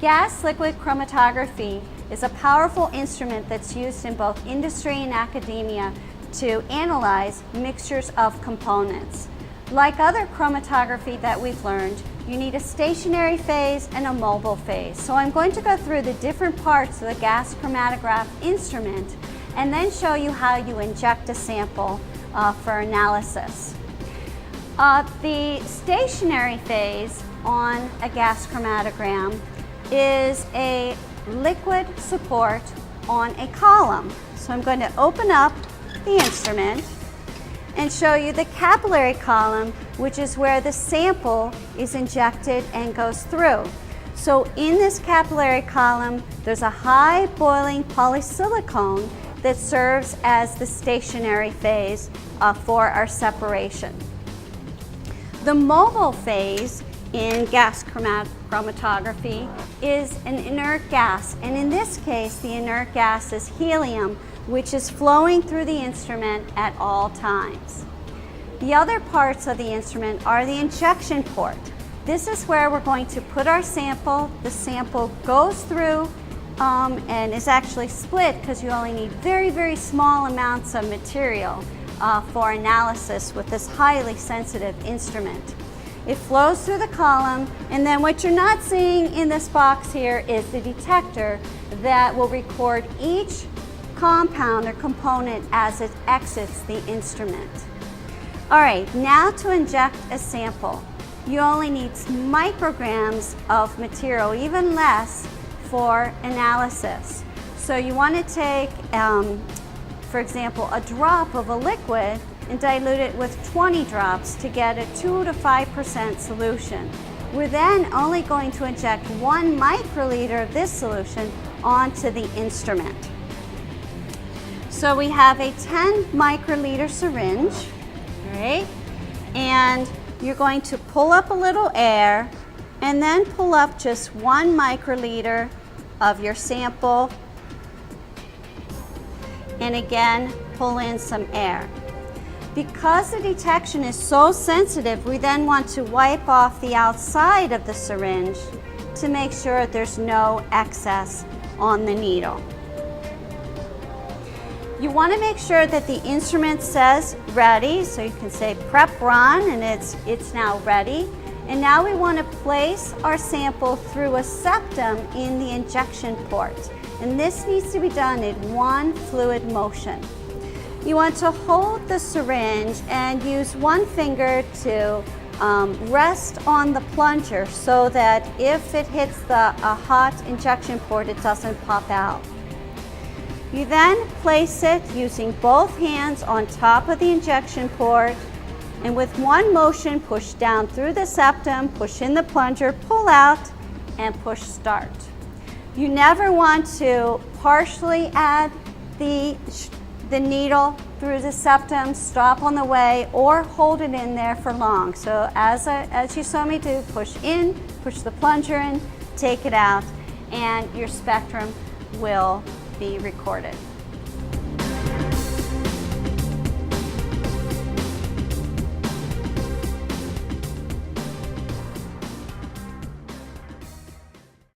Gas liquid chromatography is a powerful instrument that's used in both industry and academia to analyze mixtures of components. Like other chromatography that we've learned, you need a stationary phase and a mobile phase. So I'm going to go through the different parts of the gas chromatograph instrument and then show you how you inject a sample for analysis. The stationary phase on a gas chromatogram is a liquid support on a column. So I'm going to open up the instrument and show you the capillary column, which is where the sample is injected and goes through. So in this capillary column, there's a high boiling polysilicone that serves as the stationary phase for our separation. The mobile phase in gas chromatography is an inert gas, and in this case the inert gas is helium, which is flowing through the instrument at all times. The other parts of the instrument are the injection port. This is where we're going to put our sample. The sample goes through and is actually split because you only need very, very small amounts of material for analysis with this highly sensitive instrument. It flows through the column, and then what you're not seeing in this box here is the detector that will record each compound or component as it exits the instrument. All right, now to inject a sample, you only need micrograms of material, even less, for analysis. So you want to take, for example, a drop of a liquid and dilute it with 20 drops to get a 2 to 5% solution. We're then only going to inject 1 microliter of this solution onto the instrument. So we have a 10 microliter syringe, right? And you're going to pull up a little air and then pull up just 1 microliter of your sample, and again pull in some air. Because the detection is so sensitive, we then want to wipe off the outside of the syringe to make sure there's no excess on the needle. You want to make sure that the instrument says ready, so you can say prep run, and it's now ready. And now we want to place our sample through a septum in the injection port. And this needs to be done in one fluid motion. You want to hold the syringe and use one finger to rest on the plunger so that if it hits a hot injection port, it doesn't pop out. You then place it using both hands on top of the injection port, and with one motion push down through the septum, push in the plunger, pull out, and push start. You never want to partially add the needle through the septum, stop on the way, or hold it in there for long. So as you saw me do, push in, push the plunger in, take it out, and your spectrum will be recorded.